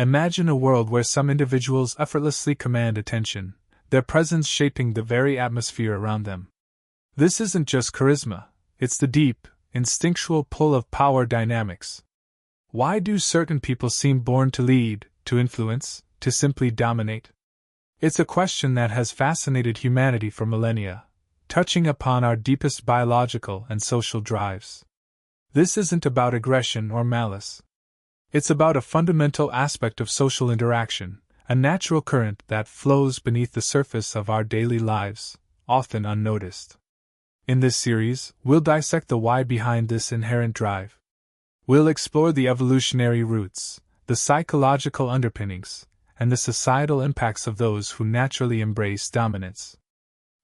Imagine a world where some individuals effortlessly command attention, their presence shaping the very atmosphere around them. This isn't just charisma, it's the deep, instinctual pull of power dynamics. Why do certain people seem born to lead, to influence, to simply dominate? It's a question that has fascinated humanity for millennia, touching upon our deepest biological and social drives. This isn't about aggression or malice. It's about a fundamental aspect of social interaction, a natural current that flows beneath the surface of our daily lives, often unnoticed. In this series, we'll dissect the why behind this inherent drive. We'll explore the evolutionary roots, the psychological underpinnings, and the societal impacts of those who naturally embrace dominance.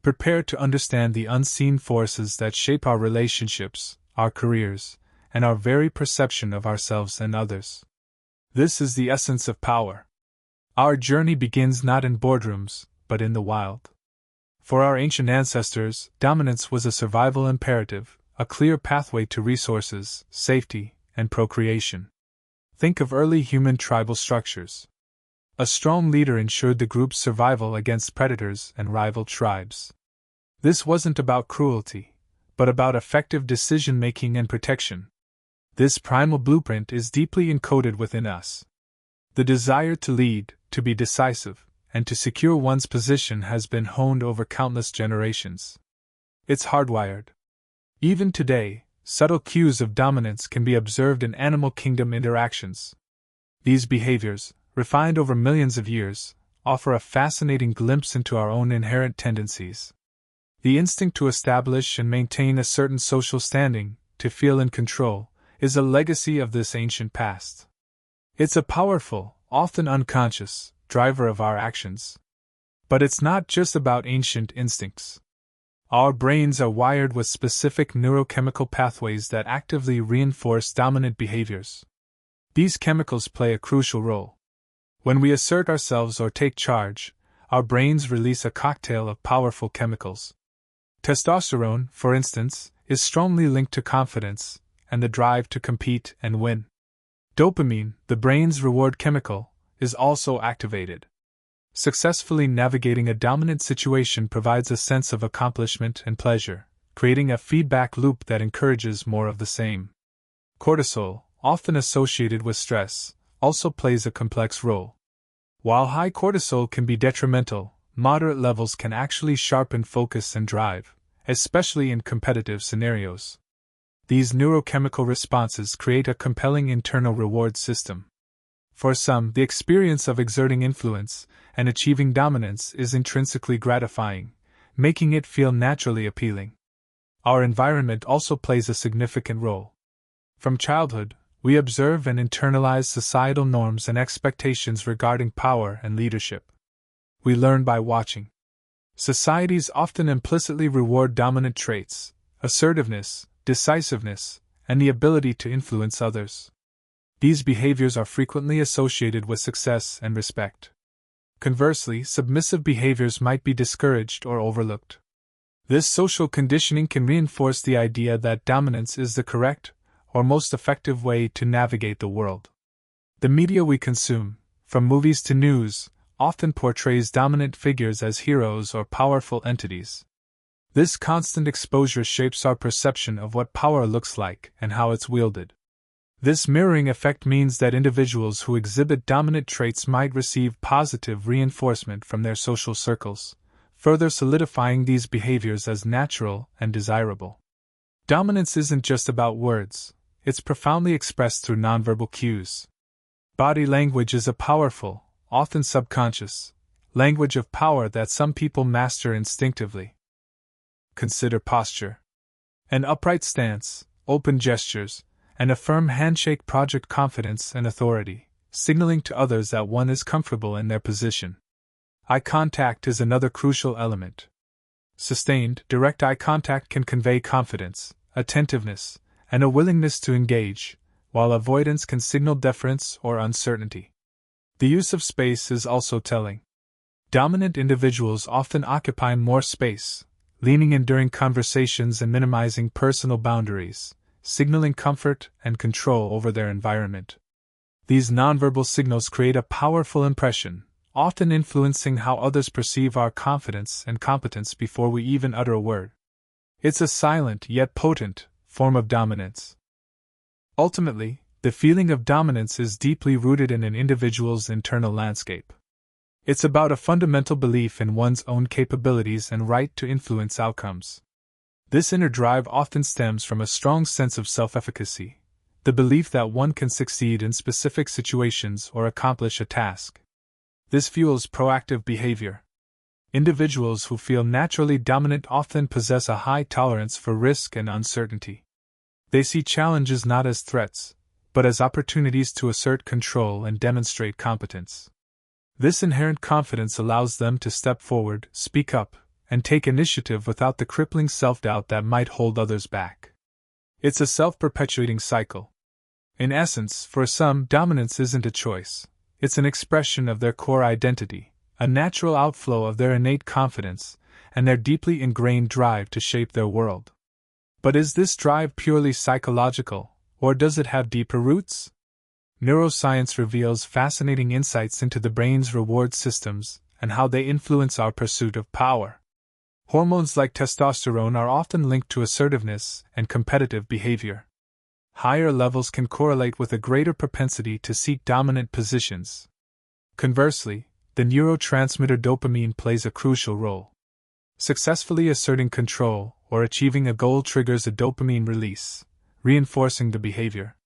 Prepare to understand the unseen forces that shape our relationships, our careers, and our very perception of ourselves and others. This is the essence of power. Our journey begins not in boardrooms, but in the wild. For our ancient ancestors, dominance was a survival imperative, a clear pathway to resources, safety, and procreation. Think of early human tribal structures. A strong leader ensured the group's survival against predators and rival tribes. This wasn't about cruelty, but about effective decision-making and protection. This primal blueprint is deeply encoded within us. The desire to lead, to be decisive, and to secure one's position has been honed over countless generations. It's hardwired. Even today, subtle cues of dominance can be observed in animal kingdom interactions. These behaviors, refined over millions of years, offer a fascinating glimpse into our own inherent tendencies. The instinct to establish and maintain a certain social standing, to feel in control, is a legacy of this ancient past. It's a powerful, often unconscious, driver of our actions. But it's not just about ancient instincts. Our brains are wired with specific neurochemical pathways that actively reinforce dominant behaviors. These chemicals play a crucial role. When we assert ourselves or take charge, our brains release a cocktail of powerful chemicals. Testosterone, for instance, is strongly linked to confidence and the drive to compete and win. Dopamine, the brain's reward chemical, is also activated. Successfully navigating a dominant situation provides a sense of accomplishment and pleasure, creating a feedback loop that encourages more of the same. Cortisol, often associated with stress, also plays a complex role. While high cortisol can be detrimental, moderate levels can actually sharpen focus and drive, especially in competitive scenarios. These neurochemical responses create a compelling internal reward system. For some, the experience of exerting influence and achieving dominance is intrinsically gratifying, making it feel naturally appealing. Our environment also plays a significant role. From childhood, we observe and internalize societal norms and expectations regarding power and leadership. We learn by watching. Societies often implicitly reward dominant traits, assertiveness, decisiveness, and the ability to influence others. These behaviors are frequently associated with success and respect. Conversely, submissive behaviors might be discouraged or overlooked. This social conditioning can reinforce the idea that dominance is the correct, or most effective way to navigate the world. The media we consume, from movies to news, often portrays dominant figures as heroes or powerful entities. This constant exposure shapes our perception of what power looks like and how it's wielded. This mirroring effect means that individuals who exhibit dominant traits might receive positive reinforcement from their social circles, further solidifying these behaviors as natural and desirable. Dominance isn't just about words, it's profoundly expressed through nonverbal cues. Body language is a powerful, often subconscious, language of power that some people master instinctively. Consider posture. An upright stance, open gestures, and a firm handshake project confidence and authority, signaling to others that one is comfortable in their position. Eye contact is another crucial element. Sustained, direct eye contact can convey confidence, attentiveness, and a willingness to engage, while avoidance can signal deference or uncertainty. The use of space is also telling. Dominant individuals often occupy more space, leaning in during conversations and minimizing personal boundaries, signaling comfort and control over their environment. These nonverbal signals create a powerful impression, often influencing how others perceive our confidence and competence before we even utter a word. It's a silent yet potent form of dominance. Ultimately, the feeling of dominance is deeply rooted in an individual's internal landscape. It's about a fundamental belief in one's own capabilities and right to influence outcomes. This inner drive often stems from a strong sense of self-efficacy, the belief that one can succeed in specific situations or accomplish a task. This fuels proactive behavior. Individuals who feel naturally dominant often possess a high tolerance for risk and uncertainty. They see challenges not as threats, but as opportunities to assert control and demonstrate competence. This inherent confidence allows them to step forward, speak up, and take initiative without the crippling self-doubt that might hold others back. It's a self-perpetuating cycle. In essence, for some, dominance isn't a choice. It's an expression of their core identity, a natural outflow of their innate confidence, and their deeply ingrained drive to shape their world. But is this drive purely psychological, or does it have deeper roots? Neuroscience reveals fascinating insights into the brain's reward systems and how they influence our pursuit of power. Hormones like testosterone are often linked to assertiveness and competitive behavior. Higher levels can correlate with a greater propensity to seek dominant positions. Conversely, the neurotransmitter dopamine plays a crucial role. Successfully asserting control or achieving a goal triggers a dopamine release, reinforcing the behavior.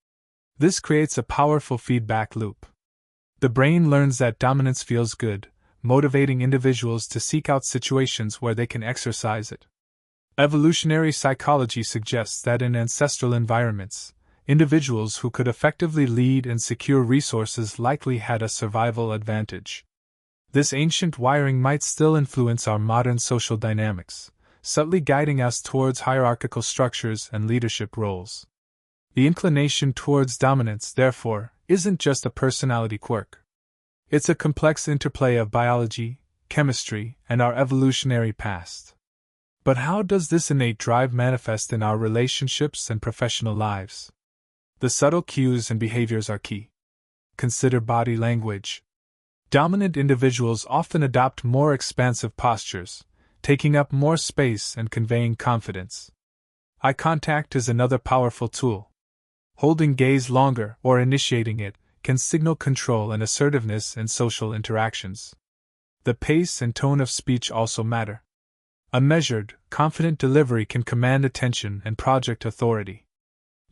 This creates a powerful feedback loop. The brain learns that dominance feels good, motivating individuals to seek out situations where they can exercise it. Evolutionary psychology suggests that in ancestral environments, individuals who could effectively lead and secure resources likely had a survival advantage. This ancient wiring might still influence our modern social dynamics, subtly guiding us towards hierarchical structures and leadership roles. The inclination towards dominance, therefore, isn't just a personality quirk. It's a complex interplay of biology, chemistry, and our evolutionary past. But how does this innate drive manifest in our relationships and professional lives? The subtle cues and behaviors are key. Consider body language. Dominant individuals often adopt more expansive postures, taking up more space and conveying confidence. Eye contact is another powerful tool. Holding gaze longer or initiating it can signal control and assertiveness in social interactions. The pace and tone of speech also matter. A measured, confident delivery can command attention and project authority.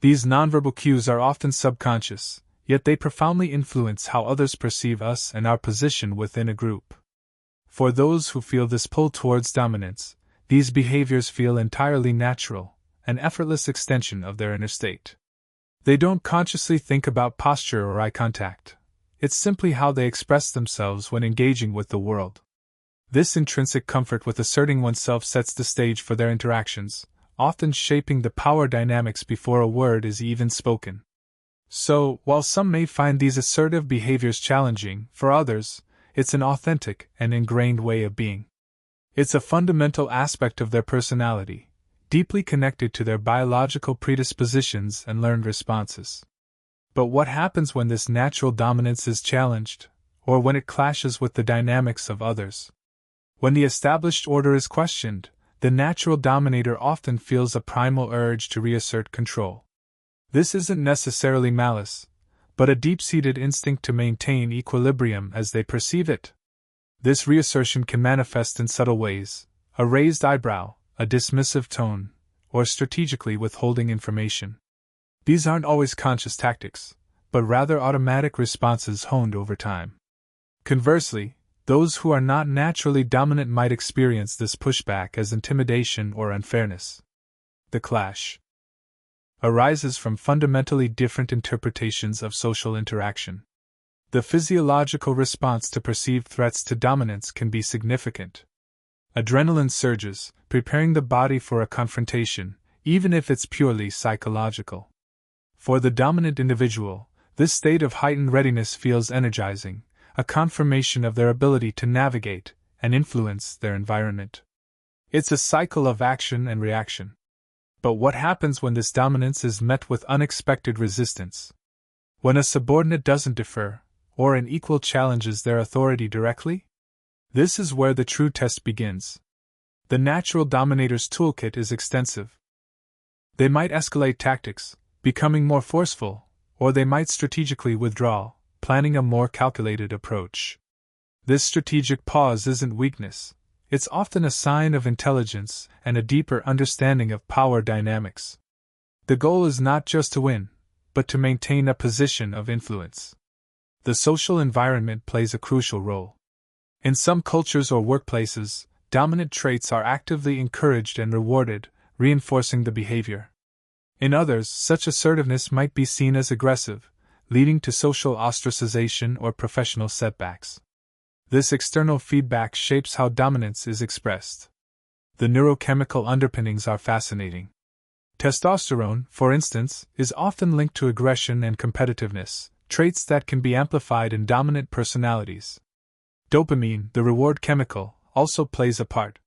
These nonverbal cues are often subconscious, yet they profoundly influence how others perceive us and our position within a group. For those who feel this pull towards dominance, these behaviors feel entirely natural, an effortless extension of their inner state. They don't consciously think about posture or eye contact. It's simply how they express themselves when engaging with the world. This intrinsic comfort with asserting oneself sets the stage for their interactions, often shaping the power dynamics before a word is even spoken. So, while some may find these assertive behaviors challenging, for others, it's an authentic and ingrained way of being. It's a fundamental aspect of their personality, deeply connected to their biological predispositions and learned responses. But what happens when this natural dominance is challenged, or when it clashes with the dynamics of others? When the established order is questioned, the natural dominator often feels a primal urge to reassert control. This isn't necessarily malice, but a deep-seated instinct to maintain equilibrium as they perceive it. This reassertion can manifest in subtle ways: a raised eyebrow, a dismissive tone, or strategically withholding information. These aren't always conscious tactics, but rather automatic responses honed over time. Conversely, those who are not naturally dominant might experience this pushback as intimidation or unfairness. The clash arises from fundamentally different interpretations of social interaction. The physiological response to perceived threats to dominance can be significant. Adrenaline surges, preparing the body for a confrontation, even if it's purely psychological. For the dominant individual, this state of heightened readiness feels energizing, a confirmation of their ability to navigate and influence their environment. It's a cycle of action and reaction. But what happens when this dominance is met with unexpected resistance? When a subordinate doesn't defer, or an equal challenges their authority directly? This is where the true test begins. The natural dominator's toolkit is extensive. They might escalate tactics, becoming more forceful, or they might strategically withdraw, planning a more calculated approach. This strategic pause isn't weakness, it's often a sign of intelligence and a deeper understanding of power dynamics. The goal is not just to win, but to maintain a position of influence. The social environment plays a crucial role. In some cultures or workplaces, dominant traits are actively encouraged and rewarded, reinforcing the behavior. In others, such assertiveness might be seen as aggressive, leading to social ostracization or professional setbacks. This external feedback shapes how dominance is expressed. The neurochemical underpinnings are fascinating. Testosterone, for instance, is often linked to aggression and competitiveness, traits that can be amplified in dominant personalities. Dopamine, the reward chemical, also plays a part.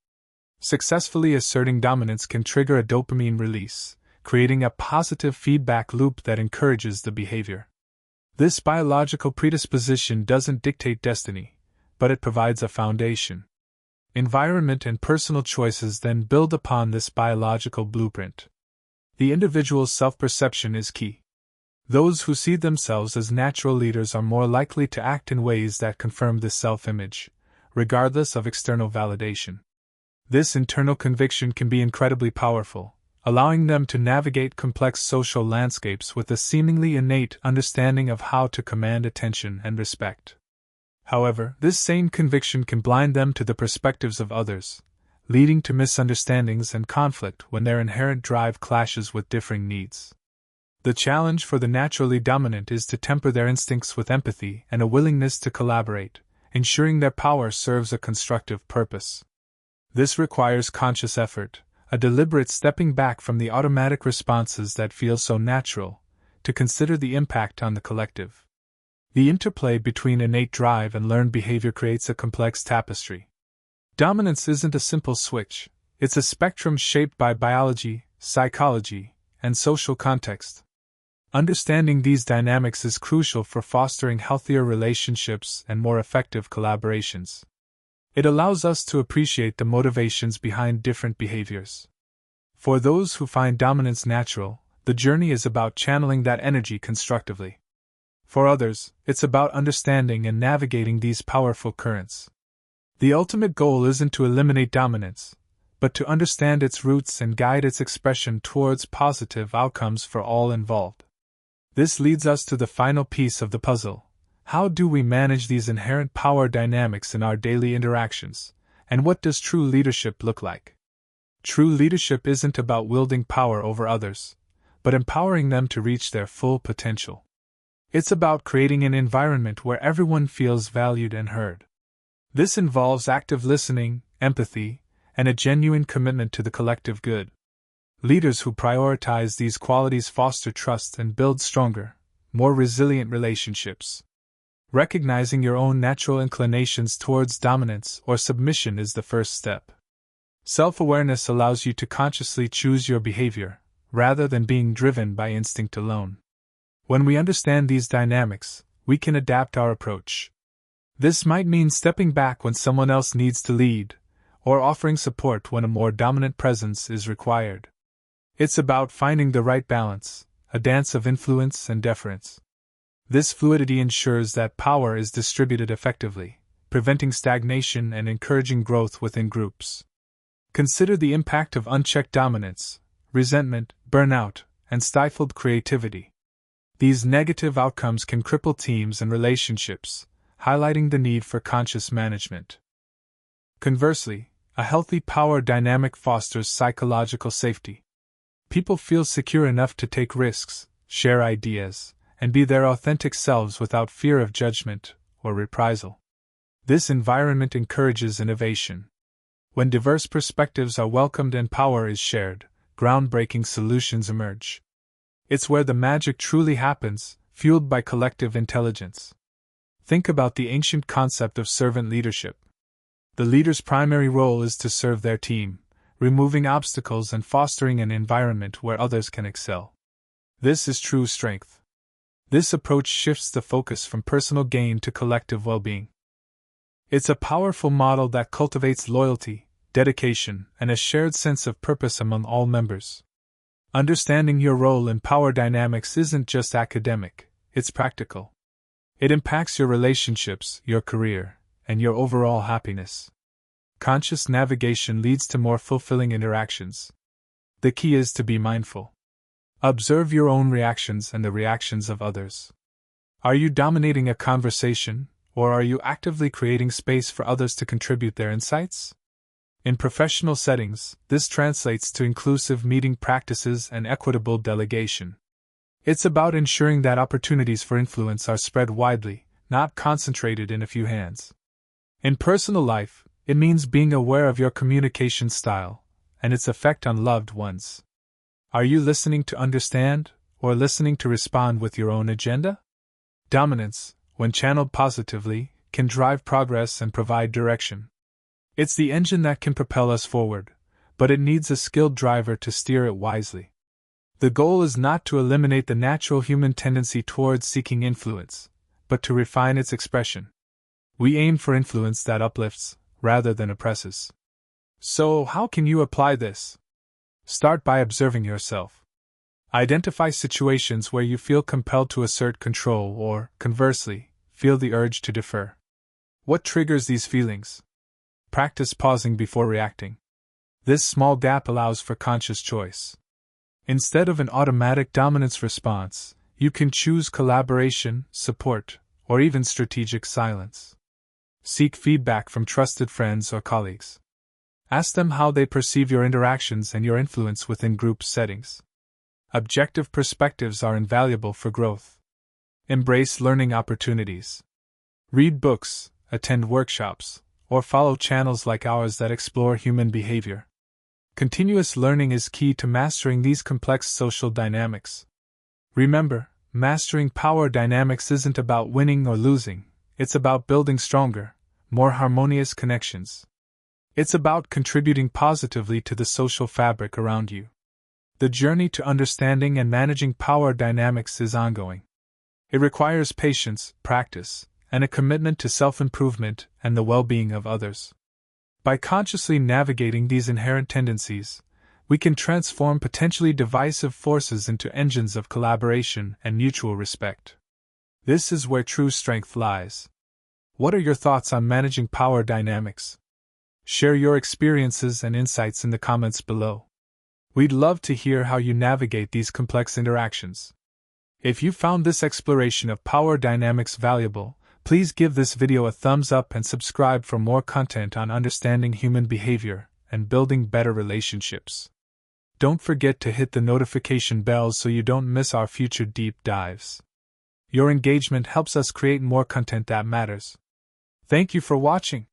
Successfully asserting dominance can trigger a dopamine release, creating a positive feedback loop that encourages the behavior. This biological predisposition doesn't dictate destiny, but it provides a foundation. Environment and personal choices then build upon this biological blueprint. The individual's self-perception is key. Those who see themselves as natural leaders are more likely to act in ways that confirm this self-image, regardless of external validation. This internal conviction can be incredibly powerful, allowing them to navigate complex social landscapes with a seemingly innate understanding of how to command attention and respect. However, this same conviction can blind them to the perspectives of others, leading to misunderstandings and conflict when their inherent drive clashes with differing needs. The challenge for the naturally dominant is to temper their instincts with empathy and a willingness to collaborate, ensuring their power serves a constructive purpose. This requires conscious effort, a deliberate stepping back from the automatic responses that feel so natural, to consider the impact on the collective. The interplay between innate drive and learned behavior creates a complex tapestry. Dominance isn't a simple switch, it's a spectrum shaped by biology, psychology, and social context. Understanding these dynamics is crucial for fostering healthier relationships and more effective collaborations. It allows us to appreciate the motivations behind different behaviors. For those who find dominance natural, the journey is about channeling that energy constructively. For others, it's about understanding and navigating these powerful currents. The ultimate goal isn't to eliminate dominance, but to understand its roots and guide its expression towards positive outcomes for all involved. This leads us to the final piece of the puzzle. How do we manage these inherent power dynamics in our daily interactions, and what does true leadership look like? True leadership isn't about wielding power over others, but empowering them to reach their full potential. It's about creating an environment where everyone feels valued and heard. This involves active listening, empathy, and a genuine commitment to the collective good. Leaders who prioritize these qualities foster trust and build stronger, more resilient relationships. Recognizing your own natural inclinations towards dominance or submission is the first step. Self-awareness allows you to consciously choose your behavior, rather than being driven by instinct alone. When we understand these dynamics, we can adapt our approach. This might mean stepping back when someone else needs to lead, or offering support when a more dominant presence is required. It's about finding the right balance, a dance of influence and deference. This fluidity ensures that power is distributed effectively, preventing stagnation and encouraging growth within groups. Consider the impact of unchecked dominance, resentment, burnout, and stifled creativity. These negative outcomes can cripple teams and relationships, highlighting the need for conscious management. Conversely, a healthy power dynamic fosters psychological safety. People feel secure enough to take risks, share ideas, and be their authentic selves without fear of judgment or reprisal. This environment encourages innovation. When diverse perspectives are welcomed and power is shared, groundbreaking solutions emerge. It's where the magic truly happens, fueled by collective intelligence. Think about the ancient concept of servant leadership. The leader's primary role is to serve their team, removing obstacles and fostering an environment where others can excel. This is true strength. This approach shifts the focus from personal gain to collective well-being. It's a powerful model that cultivates loyalty, dedication, and a shared sense of purpose among all members. Understanding your role in power dynamics isn't just academic, it's practical. It impacts your relationships, your career, and your overall happiness. Conscious navigation leads to more fulfilling interactions. The key is to be mindful. Observe your own reactions and the reactions of others. Are you dominating a conversation, or are you actively creating space for others to contribute their insights? In professional settings, this translates to inclusive meeting practices and equitable delegation. It's about ensuring that opportunities for influence are spread widely, not concentrated in a few hands. In personal life, it means being aware of your communication style and its effect on loved ones. Are you listening to understand, or listening to respond with your own agenda? Dominance, when channeled positively, can drive progress and provide direction. It's the engine that can propel us forward, but it needs a skilled driver to steer it wisely. The goal is not to eliminate the natural human tendency towards seeking influence, but to refine its expression. We aim for influence that uplifts, rather than oppresses. So, how can you apply this? Start by observing yourself. Identify situations where you feel compelled to assert control or, conversely, feel the urge to defer. What triggers these feelings? Practice pausing before reacting. This small gap allows for conscious choice. Instead of an automatic dominance response, you can choose collaboration, support, or even strategic silence. Seek feedback from trusted friends or colleagues. Ask them how they perceive your interactions and your influence within group settings. Objective perspectives are invaluable for growth. Embrace learning opportunities. Read books, attend workshops, or follow channels like ours that explore human behavior. Continuous learning is key to mastering these complex social dynamics. Remember, mastering power dynamics isn't about winning or losing, it's about building stronger, more harmonious connections. It's about contributing positively to the social fabric around you. The journey to understanding and managing power dynamics is ongoing. It requires patience, practice, and a commitment to self-improvement and the well-being of others. By consciously navigating these inherent tendencies, we can transform potentially divisive forces into engines of collaboration and mutual respect. This is where true strength lies. What are your thoughts on managing power dynamics? Share your experiences and insights in the comments below. We'd love to hear how you navigate these complex interactions. If you found this exploration of power dynamics valuable, please give this video a thumbs up and subscribe for more content on understanding human behavior and building better relationships. Don't forget to hit the notification bell so you don't miss our future deep dives. Your engagement helps us create more content that matters. Thank you for watching.